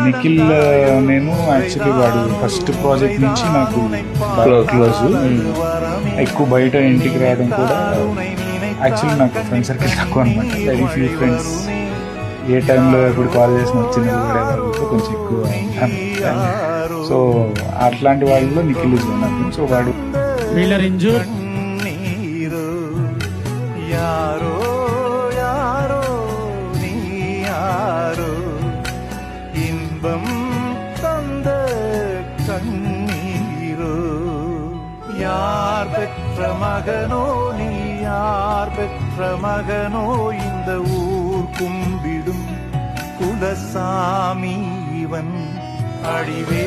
నిఖిల్ నేను యాక్చువల్లీ వాడు first project నుంచి నాకు బాగా క్లోజ్. ఎక్కువ బయట ఇంటికి రావడం కూడా యాక్చువల్లీ నాకు ఫ్రెండ్ సర్కిల్ తక్కువ అనమాట. వెరీ ఫ్యూ ఫ్రెండ్స్ ఏ టైంలో ఎప్పుడు కాల్ చేసిన వచ్చిన కూడా వాళ్ళతో కొంచెం ఎక్కువ ఉంటాను. సో అట్లాంటి వాళ్ళలో Nikhil is one of them. So వాడు వీళ్ళర్ ఇంజూర్ யாரோ யாரோ நீ யாரோ இன்பம் தந்த கண்ணீரோ யார் பெற்ற மகனோ நீ யார் பெற்ற மகனோ இந்த ஊர் கும்பிடும் குலசாமி இவன் அடிவே